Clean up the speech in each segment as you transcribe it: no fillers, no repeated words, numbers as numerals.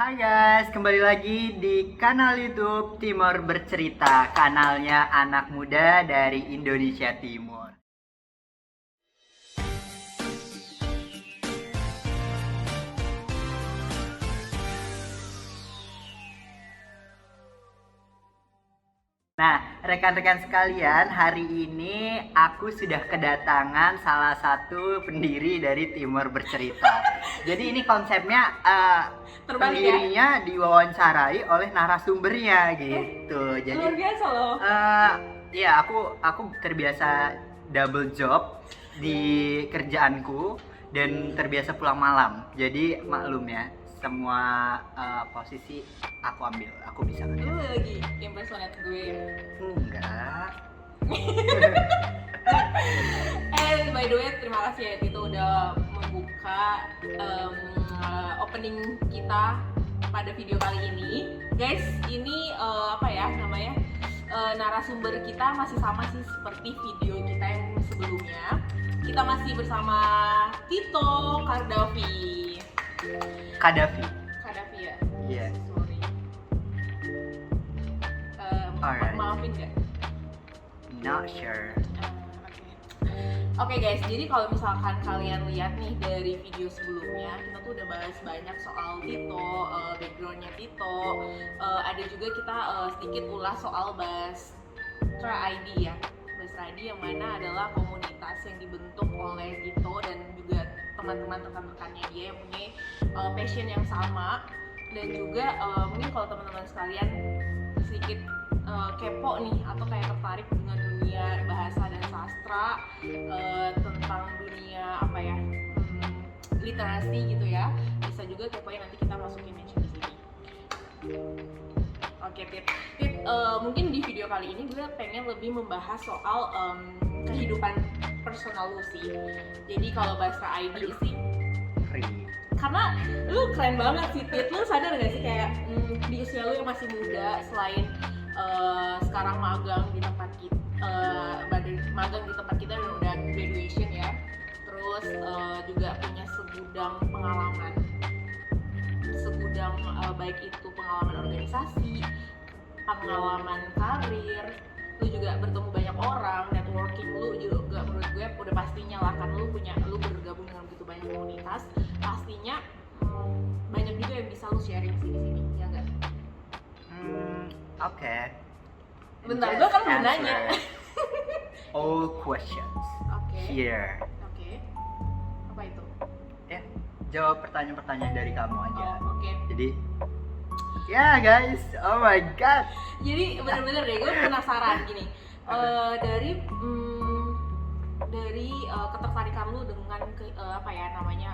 Hai guys, kembali lagi di kanal YouTube Timur Bercerita, kanalnya anak muda dari Indonesia Timur. Nah, rekan-rekan sekalian, hari ini aku sudah kedatangan salah satu pendiri dari Timur Bercerita. Jadi ini konsepnya pendirinya diwawancarai oleh narasumbernya gitu. Jadi luar biasa loh. ya aku terbiasa double job di kerjaanku dan terbiasa pulang malam. Jadi maklum ya, semua posisi aku ambil, aku bisa Lu kerja. lagi impersonate gue ya? Enggak. By the way, terima kasih ya Tito udah membuka opening kita pada video kali ini. Guys, ini apa ya namanya? Narasumber kita masih sama sih seperti video kita yang sebelumnya. Kita masih bersama Tito Kardavi. Kadafi. Kadavi ya? Iya. Sorry. Alright. Maafin gak? Not sure. Oke guys, jadi kalau misalkan kalian lihat nih dari video sebelumnya, kita tuh udah bahas banyak soal Tito, backgroundnya Tito. Ada juga kita sedikit ulas soal Basra ID ya. Basra ID yang mana adalah komunitas yang dibentuk oleh Tito dan juga teman-teman rekan-rekannya dia yang punya passion yang sama. Dan juga mungkin kalau teman-teman sekalian sedikit kepo nih atau kayak tertarik dengan dunia bahasa dan sastra, tentang dunia apa ya, literasi gitu ya, bisa juga kepoin, nanti kita masukin mention di sini. Oke Tit, mungkin di video kali ini gue pengen lebih membahas soal kehidupan personal lu sih. Jadi kalau Basra ID sih, karena lu keren banget sih Tit, lu sadar gak sih kayak di usia lu yang masih muda, selain sekarang magang di tempat kita, magang di tempat kita dan udah graduation ya, terus juga punya segudang pengalaman, baik itu pengalaman organisasi, pengalaman karir, lu juga bertemu banyak orang, networking lu juga menurut gue udah pastinya lah, kan lu bergabung dengan begitu banyak komunitas, pastinya banyak juga yang bisa lu sharing sih di sini, ya enggak? Oke. Bentar, gue kan mau nanya. All questions. Oke. Here. Oke. Apa itu? Ya, jawab pertanyaan-pertanyaan dari kamu aja. Oh, oke. Jadi, ya guys, oh my god. Jadi bener-bener deh, gue penasaran gini. Dari ketertarikan lu dengan apa ya namanya,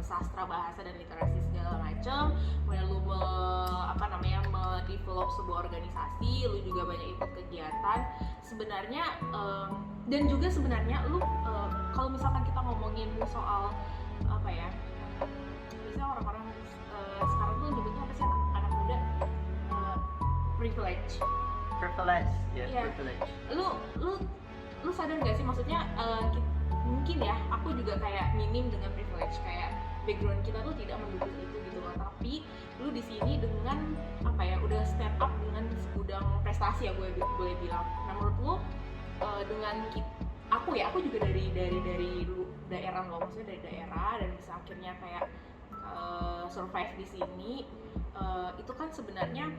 sastra, bahasa dan literasi segala macam, kemudian lu develop sebuah organisasi, lu juga banyak ikut kegiatan. Sebenarnya dan juga sebenarnya lu kalau misalkan kita ngomongin soal apa ya, biasanya orang-orang sekarang tuh nyebutnya apa sih, anak muda, privilege, Yes, yeah. privilege. Lu sadar gak sih, maksudnya mungkin ya aku juga kayak minim dengan privilege, kayak background kita tuh tidak mendukung itu gitu loh, tapi lu di sini dengan apa ya, udah step up dengan segudang prestasi ya, gue boleh bilang. Nah menurut lu dengan aku juga dari dulu daerah loh, maksudnya dari daerah, dan bisa akhirnya kayak survive di sini, itu kan sebenarnya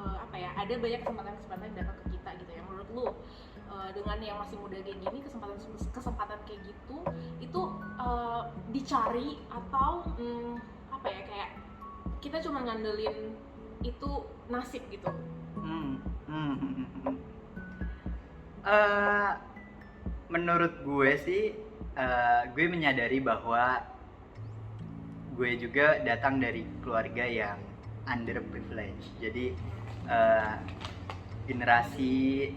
apa ya, ada banyak kesempatan yang datang ke kita gitu ya. Menurut lu dengan yang masih muda kayak gini, kesempatan kayak gitu itu dicari atau apa ya, kayak kita cuma ngandelin itu nasib gitu? Menurut gue sih, gue menyadari bahwa gue juga datang dari keluarga yang underprivileged. Jadi generasi,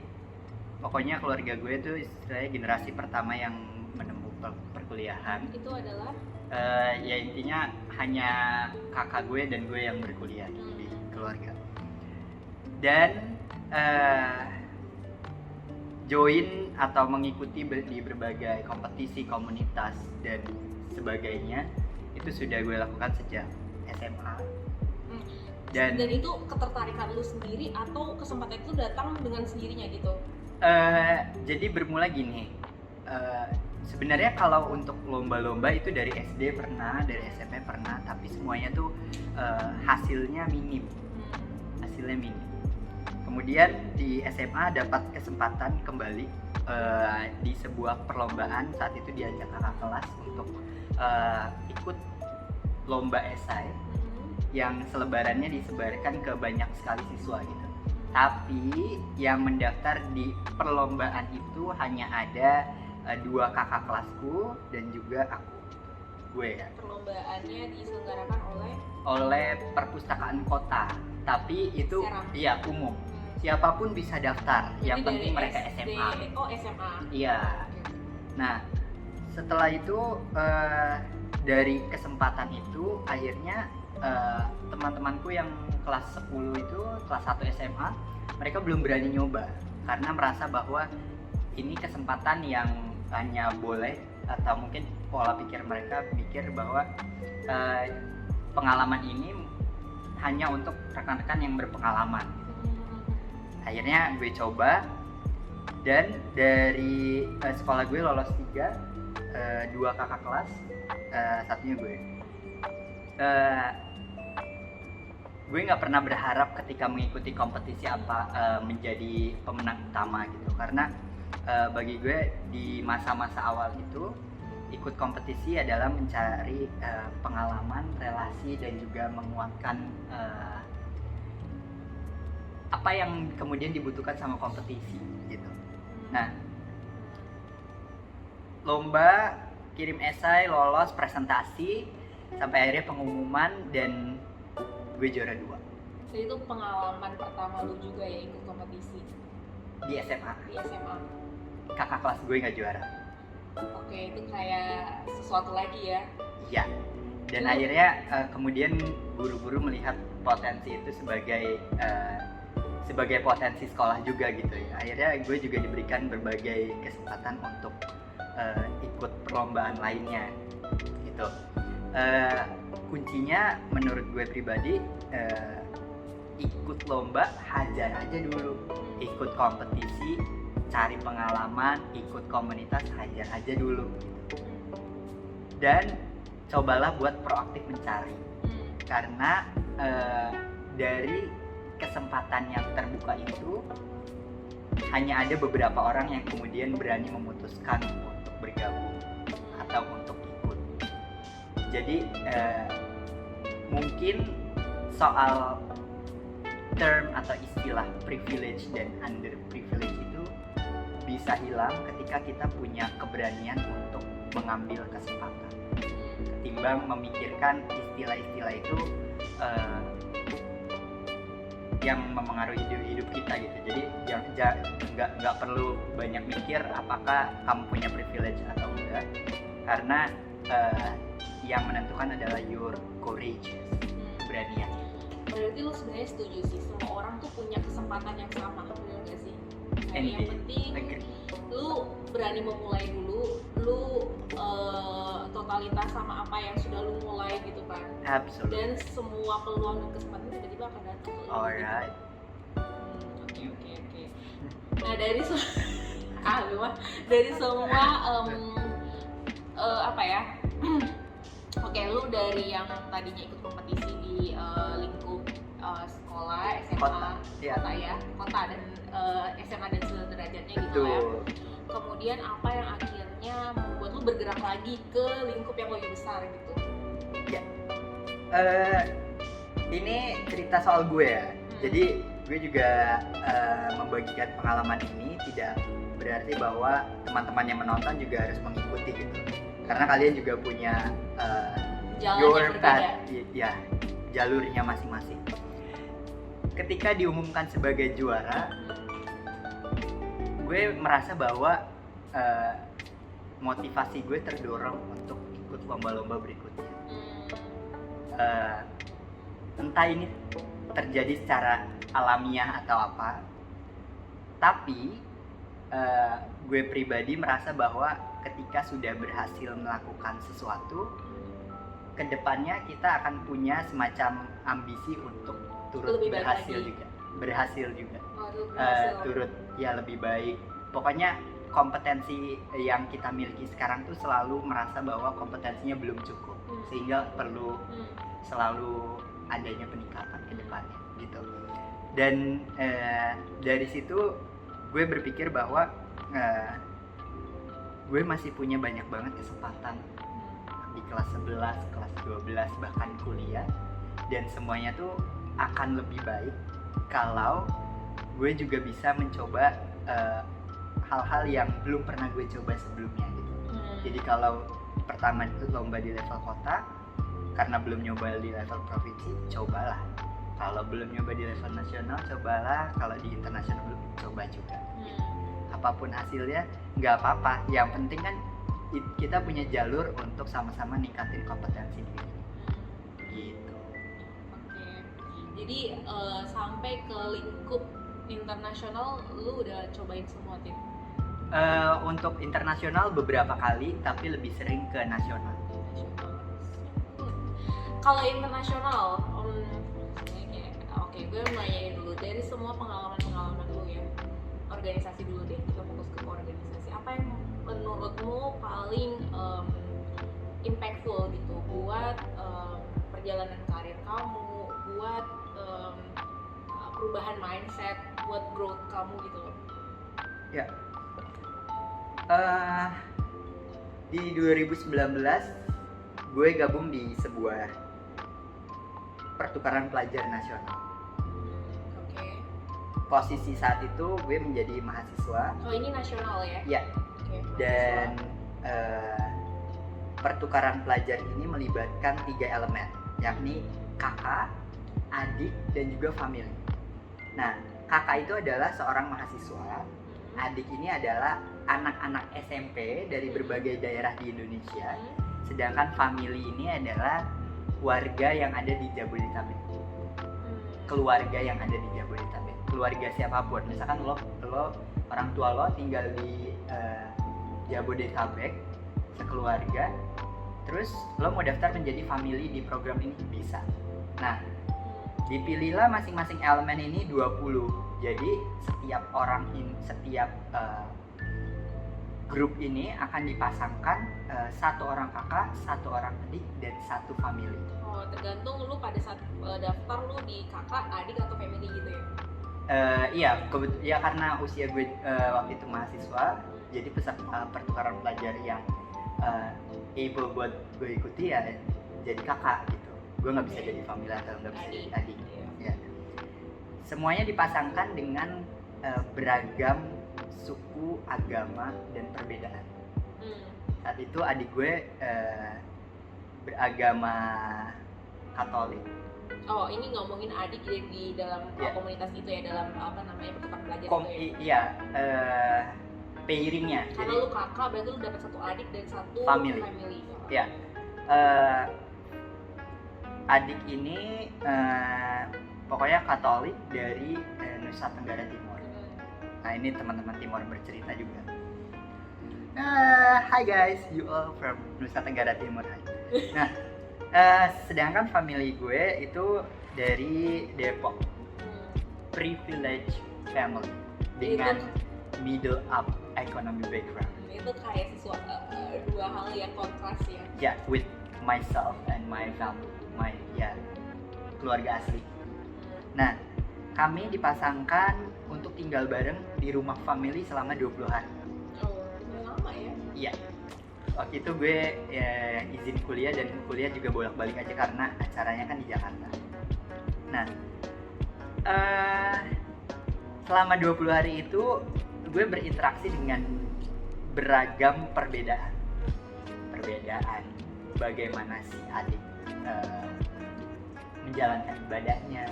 pokoknya keluarga gue tuh istilahnya generasi pertama yang menempuh perkuliahan. Itu adalah ya intinya hanya kakak gue dan gue yang berkuliah di keluarga. Dan join atau mengikuti di berbagai kompetisi, komunitas dan sebagainya itu sudah gue lakukan sejak SMA. Hmm. Dan Dan itu ketertarikan lu sendiri atau kesempatan itu datang dengan sendirinya gitu? jadi bermula gini, sebenarnya kalau untuk lomba-lomba itu dari SD pernah, dari SMP pernah, tapi semuanya tuh hasilnya minim. Kemudian di SMA dapat kesempatan kembali di sebuah perlombaan. Saat itu diajak kakak kelas untuk ikut lomba esai yang selebarannya disebarkan ke banyak sekali siswa gitu. Tapi yang mendaftar di perlombaan itu hanya ada 2 kakak kelasku dan juga gue ya. Perlombaannya diselenggarakan Oleh perpustakaan kota, tapi itu iya umum. Siapapun bisa daftar, yang penting mereka SMA. Oh, SMA. Iya. Nah, setelah itu dari kesempatan itu akhirnya teman-temanku yang kelas 10 itu, kelas 1 SMA, mereka belum berani nyoba karena merasa bahwa ini kesempatan yang hanya boleh, atau mungkin pola pikir mereka pikir bahwa pengalaman ini hanya untuk rekan-rekan yang berpengalaman. Akhirnya gue coba, dan dari sekolah gue lolos 3, 2 kakak kelas, satunya gue. Gue nggak pernah berharap ketika mengikuti kompetisi menjadi pemenang utama gitu, karena bagi gue di masa-masa awal itu ikut kompetisi adalah mencari pengalaman, relasi, dan juga menguatkan apa yang kemudian dibutuhkan sama kompetisi gitu. Nah, lomba, kirim esai, lolos, presentasi, sampai akhirnya pengumuman, dan gue juara 2. Jadi itu pengalaman pertama lu juga ya ikut kompetisi Di SMA. Kakak kelas gue nggak juara. Oke, itu kayak sesuatu lagi ya. Iya. Dan akhirnya kemudian guru-guru melihat potensi itu sebagai potensi sekolah juga gitu ya. Akhirnya gue juga diberikan berbagai kesempatan untuk ikut perlombaan lainnya gitu. Kuncinya menurut gue pribadi, ikut lomba, hajar aja dulu. Ikut kompetisi, cari pengalaman, ikut komunitas, hajar aja dulu gitu. Dan cobalah buat proaktif mencari, karena dari kesempatan yang terbuka itu hanya ada beberapa orang yang kemudian berani memutuskan untuk bergabung atau untuk ikut. Jadi mungkin soal term atau istilah privilege dan underprivilege itu bisa hilang ketika kita punya keberanian untuk mengambil kesempatan, ketimbang memikirkan istilah-istilah itu yang memengaruhi hidup kita gitu. Jadi nggak perlu banyak mikir apakah kamu punya privilege atau enggak, karena yang menentukan adalah your courage, keberanian. Berarti lu sebenarnya setuju sih, semua orang tuh punya kesempatan yang sama, benar gak sih? Nah, yang penting lu berani memulai dulu, lu totalitas sama apa yang sudah lu mulai gitu kan. Absolutely. Dan semua peluang dan kesempatan tiba-tiba akan datang. Alright. Oke. Nah, dari semua apa ya? Oke, lu dari yang tadinya ikut kompetisi di lingkup sekolah, SMA, kota dan SMA dan sederajatnya gitu ya. Kemudian apa yang akhirnya membuat lu bergerak lagi ke lingkup yang lebih besar gitu? Ya, ini cerita soal gue ya. Jadi gue juga membagikan pengalaman ini tidak berarti bahwa teman-teman yang menonton juga harus mengikuti gitu. Karena kalian juga punya your path, ya, jalurnya masing-masing. Ketika diumumkan sebagai juara, gue merasa bahwa motivasi gue terdorong untuk ikut lomba-lomba berikutnya. Entah ini terjadi secara alamiah atau apa, tapi gue pribadi merasa bahwa ketika sudah berhasil melakukan sesuatu, kedepannya kita akan punya semacam ambisi untuk turut Lebih baik berhasil lagi. juga, berhasil juga. Waduh, berhasil. Turut ya lebih baik. Pokoknya kompetensi yang kita miliki sekarang tuh selalu merasa bahwa kompetensinya belum cukup, sehingga perlu selalu adanya peningkatan ke depannya gitu. Dan dari situ gue berpikir bahwa gue masih punya banyak banget kesempatan di kelas 11, kelas 12, bahkan kuliah, dan semuanya tuh akan lebih baik kalau gue juga bisa mencoba hal-hal yang belum pernah gue coba sebelumnya gitu. Jadi kalau pertama itu lomba di level kota, karena belum nyoba di level provinsi, cobalah. Kalau belum nyoba di level nasional, cobalah. Kalau di internasional belum, coba juga. Apapun hasilnya nggak apa-apa. Yang penting kan kita punya jalur untuk sama-sama ningkatin kompetensi diri. Gitu. Oke. Jadi sampai ke lingkup internasional lu udah cobain semua, Tim? Untuk internasional beberapa kali, tapi lebih sering ke nasional. Kalau internasional, oke, gue nanyain dulu dari semua pengalaman lu ya, organisasi dulu deh, kita fokus ke organisasi. Apa yang menurutmu paling impactful gitu buat perjalanan karir kamu, buat perubahan mindset, buat growth kamu gitu loh? Ya. Di 2019 gue gabung di sebuah pertukaran pelajar nasional. Oke. Posisi saat itu gue menjadi mahasiswa. Oh, ini nasional ya? Ya. Oke. Dan pertukaran pelajar ini melibatkan 3 elemen, yakni kakak, adik, dan juga family. Nah, kakak itu adalah seorang mahasiswa, adik ini adalah anak-anak SMP dari berbagai daerah di Indonesia, sedangkan family ini adalah warga yang ada di Jabodetabek. Keluarga yang ada di Jabodetabek, keluarga siapapun. Misalkan lo orang tua lo tinggal di Jabodetabek sekeluarga, terus lo mau daftar menjadi family di program ini, bisa. Nah, dipilihlah masing-masing elemen ini 20. Jadi setiap grup ini akan dipasangkan 1 orang kakak, 1 orang adik, dan 1 family. Oh, tergantung lu pada saat daftar lu di kakak, adik, atau family gitu ya? Iya, karena usia gue waktu itu mahasiswa, jadi peserta pertukaran pelajar yang able buat gue ikuti ya jadi kakak gitu. Gue nggak bisa jadi family atau nggak bisa jadi adik. Ya. Semuanya dipasangkan dengan beragam suku, agama, dan perbedaan. Saat itu adik gue beragama Katolik. Oh, ini ngomongin adik di dalam komunitas itu ya, dalam apa namanya, pertukaran pelajar itu ya? Iya, pairingnya. Karena lu kakak, berarti lu dapat 1 adik dan 1 family. Ya, adik ini pokoknya Katolik dari Nusa Tenggara Timur. Nah, ini teman-teman Timur bercerita juga. Hi guys, you all from Nusa Tenggara Timur. Nah, sedangkan family gue itu dari Depok, privilege family dengan middle up economy background. Itu kayak sesuatu 2 hal yang kontras ya. Yeah, with myself and my family, keluarga asli. Nah, kami dipasangkan untuk tinggal bareng di rumah family selama 20 hari. Oh, lama ya? Iya. Waktu itu gue izin kuliah, dan kuliah juga bolak-balik aja karena acaranya kan di Jakarta. Nah, selama 20 hari itu gue berinteraksi dengan beragam perbedaan. Bagaimana si adik menjalankan ibadahnya,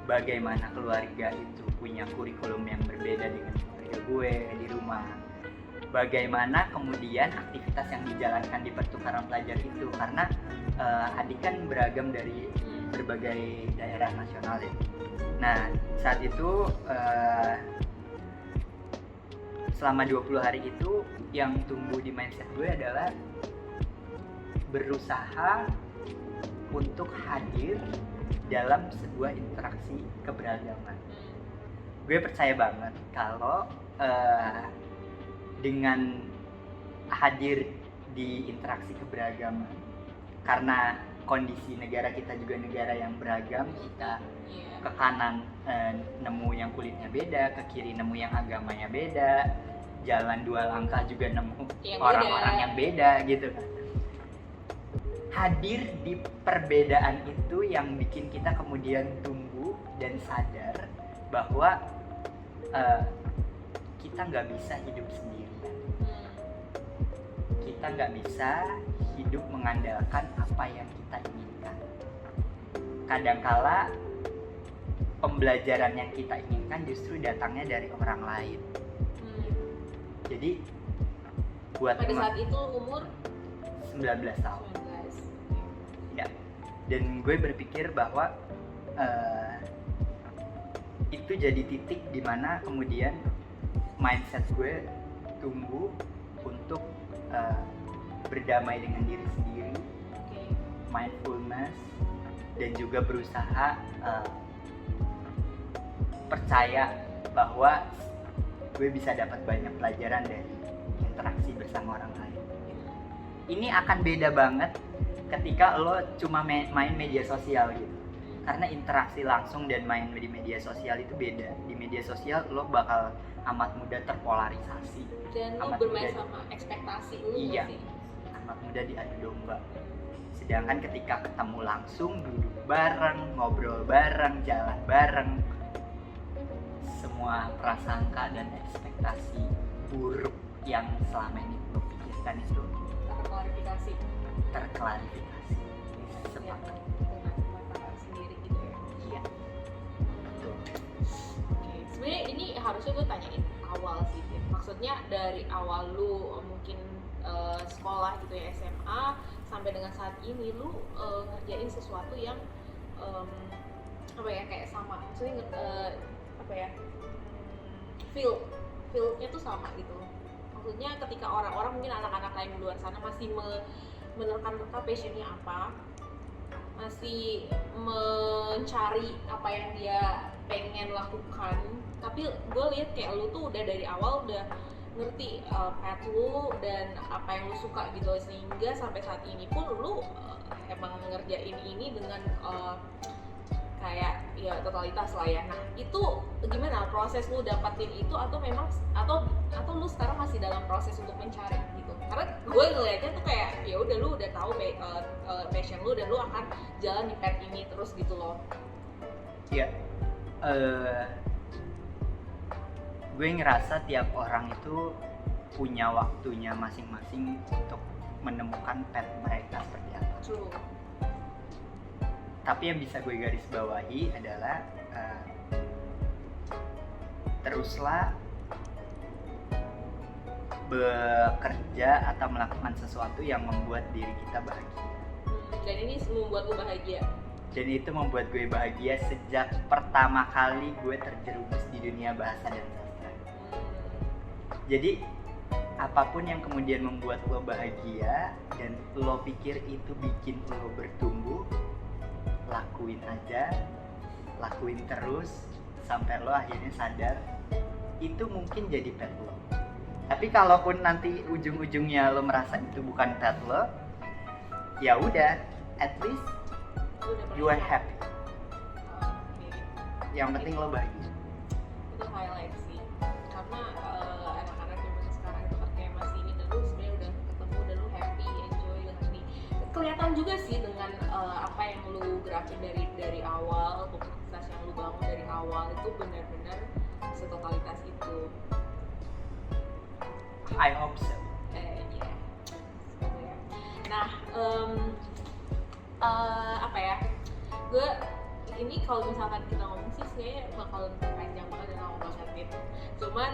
bagaimana keluarga itu punya kurikulum yang berbeda dengan keluarga gue di rumah, bagaimana kemudian aktivitas yang dijalankan di pertukaran pelajar itu, karena adik kan beragam dari berbagai daerah nasional ya. Nah, saat itu selama 20 hari itu yang tumbuh di mindset gue adalah berusaha untuk hadir dalam sebuah interaksi keberagaman. Gue percaya banget kalau dengan hadir di interaksi keberagaman, karena kondisi negara kita juga negara yang beragam, kita ke kanan nemu yang kulitnya beda, ke kiri nemu yang agamanya beda, jalan 2 langkah juga nemu orang-orang yang beda gitu kan. Hadir di perbedaan itu yang bikin kita kemudian tumbuh dan sadar bahwa kita nggak bisa hidup sendirian. Kita nggak bisa hidup mengandalkan apa yang kita inginkan. Kadangkala pembelajaran yang kita inginkan justru datangnya dari orang lain. Jadi buat pada saat itu umur 19 tahun. 19. Ya. Dan gue berpikir bahwa itu jadi titik dimana kemudian mindset gue tumbuh untuk berdamai dengan diri sendiri, mindfulness, dan juga berusaha percaya bahwa gue bisa dapat banyak pelajaran dari interaksi bersama orang lain. Ini akan beda banget ketika lo cuma main media sosial gitu, karena interaksi langsung dan main di media sosial itu beda. Di media sosial lo bakal amat mudah terpolarisasi dan lo bermain sama ekspektasi lo. Iya, amat mudah diadu domba. Sedangkan ketika ketemu langsung, duduk bareng, ngobrol bareng, jalan bareng, semua prasangka dan ekspektasi buruk yang selama ini lo pikirkan itu terklarifikasi. Sepakat. Sendiri gitu ya. Iya. Betul. Oke, sebenarnya ini harusnya gue tanyain awal sih, Fit. Maksudnya dari awal lu mungkin sekolah gitu ya, SMA sampai dengan saat ini lu ngerjain sesuatu yang apa ya, kayak sama. Maksudnya apa ya? Feel-nya tuh sama gitu. Maksudnya ketika orang-orang mungkin anak-anak lain di luar sana masih menerka-nerka passionnya apa, masih mencari apa yang dia pengen lakukan, tapi gue lihat kayak lu tuh udah dari awal udah ngerti path lu dan apa yang lu suka gitu, sehingga sampai saat ini pun lu emang ngerjain ini dengan kayak ya totalitas lah ya. Nah itu gimana proses lu dapatin itu, atau memang atau lu sekarang masih dalam proses untuk mencari gitu? Karena gue ngeliatnya tuh kayak ya udah lu udah tahu passion lu dan lu akan jalan di path ini terus gitu loh. Ya, gue ngerasa tiap orang itu punya waktunya masing-masing untuk menemukan path mereka seperti apa. True. Tapi yang bisa gue garis bawahi adalah teruslah bekerja atau melakukan sesuatu yang membuat diri kita bahagia. Dan ini membuat lu bahagia. Dan itu membuat gue bahagia sejak pertama kali gue terjerumus di dunia bahasa dan sastra. Jadi apapun yang kemudian membuat lo bahagia dan lo pikir itu bikin lo bertumbuh, lakuin aja, lakuin terus sampai lo akhirnya sadar itu mungkin jadi pet lo. Tapi kalaupun nanti ujung-ujungnya lo merasa itu bukan pet lo, ya udah, at least you are happy. Yang penting lo bahagia. Itu highlight sih, karena anak-anak zaman sekarang itu kan kayak masih ini, dan lu sebenarnya udah ketemu dan lu happy, enjoy dengan ini. Kelihatan juga sih dengan apa yang lu gerakin dari awal, komunitas yang lu bangun dari awal itu benar-benar setotalitas itu. I hope so. Yeah. Nah, apa ya? Gue ini kalau misalkan kita ngomong sih saya bakal panjang banget dan lama banget gitu. Cuman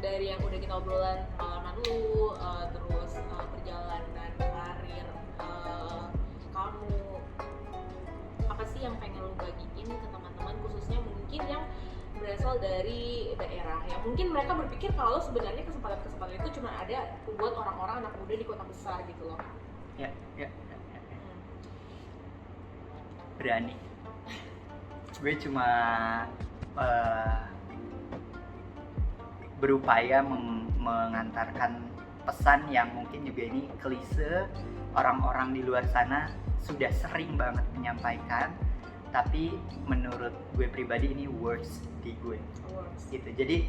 dari yang udah kita obrolan pengalaman lu, terus perjalanan karir kamu, apa sih yang pengen lu bagiin ke teman-teman, khususnya mungkin yang berasal dari daerah yang mungkin mereka berpikir kalau sebenarnya kesempatan-kesempatan itu cuma ada buat orang-orang anak muda di kota besar gitu loh. Ya. berani. Gue cuma berupaya mengantarkan pesan yang mungkin juga ini klise, orang-orang di luar sana sudah sering banget menyampaikan, tapi menurut gue pribadi ini words di gue gitu. Jadi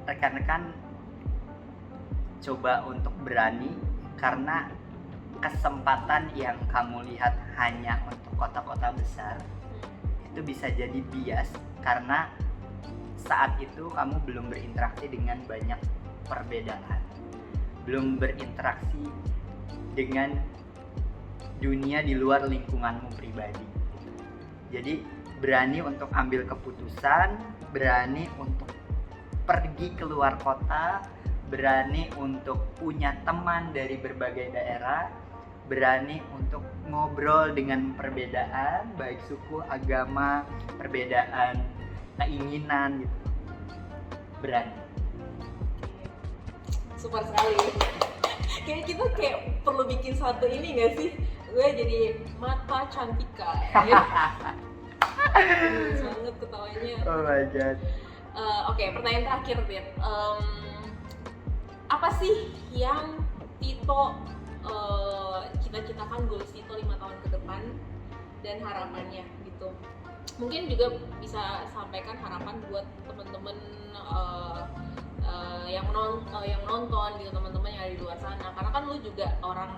rekan-rekan coba untuk berani, karena kesempatan yang kamu lihat hanya untuk kota-kota besar itu bisa jadi bias, karena saat itu kamu belum berinteraksi dengan banyak perbedaan, belum berinteraksi dengan dunia di luar lingkunganmu pribadi. Jadi berani untuk ambil keputusan, berani untuk pergi keluar kota, berani untuk punya teman dari berbagai daerah, berani untuk ngobrol dengan perbedaan, baik suku, agama, perbedaan keinginan gitu. Berani. Super sekali. Kayak kita kayak perlu bikin satu ini nggak sih? Gue jadi Mata Cantika. Ya. Sangat ketawanya. Oh my god. Oke, pertanyaan terakhir, Dit. Apa sih yang Tito cita-citakan, goals Tito 5 tahun ke depan dan harapannya gitu? Mungkin juga bisa sampaikan harapan buat teman-teman yang nonton gitu, teman-teman yang ada di luar sana, karena kan lu juga orang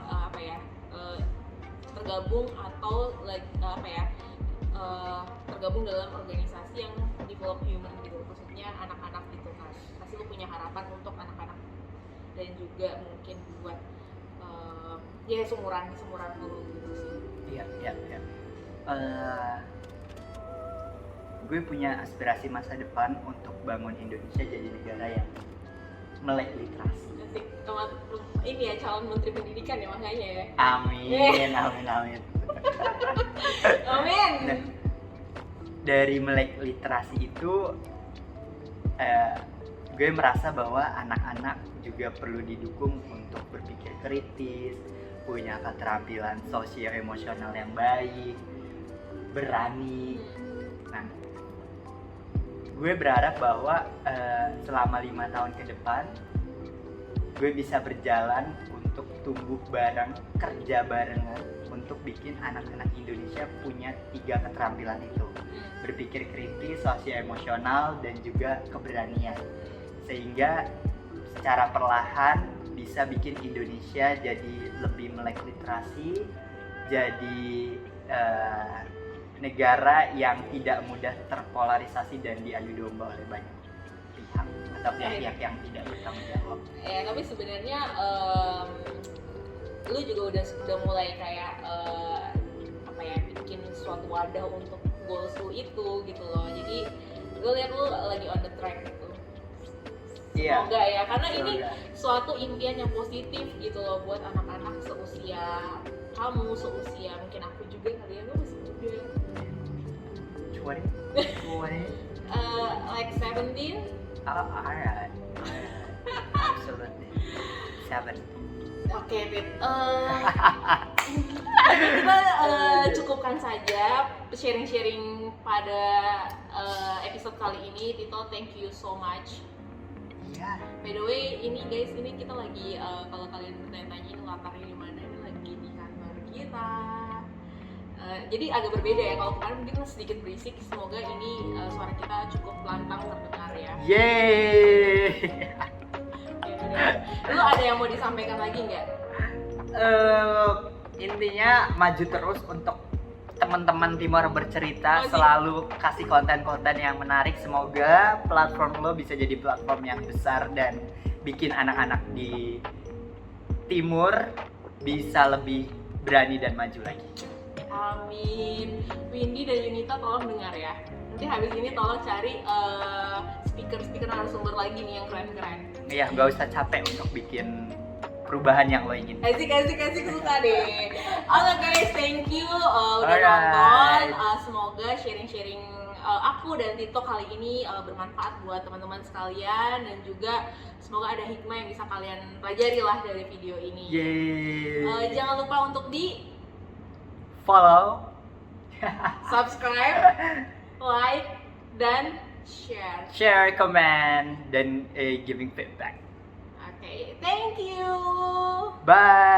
tergabung atau tergabung dalam organisasi yang develop human gitu, maksudnya anak-anak gitu kan. Pasti lu punya harapan untuk anak-anak dan juga mungkin buat sumuran lu gitu sih. Iya. Gue punya aspirasi masa depan untuk bangun Indonesia jadi negara yang melek literasi. Asik, ini ya calon menteri pendidikan ya makanya ya. Amin. Amin. Nah, dari melek literasi itu gue merasa bahwa anak-anak juga perlu didukung untuk berpikir kritis, punya keterampilan sosio-emosional yang baik, berani. Nah, gue berharap bahwa selama 5 tahun ke depan gue bisa berjalan untuk tumbuh bareng, kerja barengan untuk bikin anak-anak Indonesia punya 3 keterampilan itu: berpikir kritis, sosio-emosional, dan juga keberanian, sehingga secara perlahan bisa bikin Indonesia jadi lebih melek literasi, jadi negara yang tidak mudah terpolarisasi dan diadu domba oleh banyak pihak atau pihak yang tidak bertanggung jawab. Ya, tapi sebenarnya lu juga udah mulai kayak bikin suatu wadah untuk goals lu itu gitu loh. Jadi gue lihat lu lagi on the track gitu. Iya. Semoga ya, karena ini suatu impian yang positif gitu loh buat anak-anak seusia kamu, seusia mungkin aku juga kali ya, gue masih muda. 20? Like 17? Alright. Absolutely. 7. Oke, Tit. Kita cukupkan saja sharing-sharing pada episode kali ini. Tito, thank you so much. Iya. By the way, ini guys, ini kita lagi kalau kalian bertanya-tanya ini latarnya di mana, ini lagi di kantor kita. Jadi agak berbeda ya, kalau kemarin mungkin sedikit berisik. Semoga ini suara kita cukup lantang terdengar ya. Yeay. Lu ada yang mau disampaikan lagi nggak? Intinya maju terus untuk teman-teman Timor Bercerita, selalu kasih konten-konten yang menarik. Semoga platform lo bisa jadi platform yang besar dan bikin anak-anak di Timur bisa lebih berani dan maju lagi. Amin. Windy dan Yunita tolong dengar ya. Nanti habis ini tolong cari speaker narasumber lagi nih yang keren-keren. Iya, nggak usah capek untuk bikin perubahan yang lo ingin. Asik, suka deh. Oke guys, thank you udah nonton. Semoga sharing-sharing aku dan Tito kali ini bermanfaat buat teman-teman sekalian, dan juga semoga ada hikmah yang bisa kalian pelajari lah dari video ini. Yeay. Jangan lupa untuk di follow, Subscribe, like, dan share. Share, comment, dan giving feedback. Oke, thank you. Bye.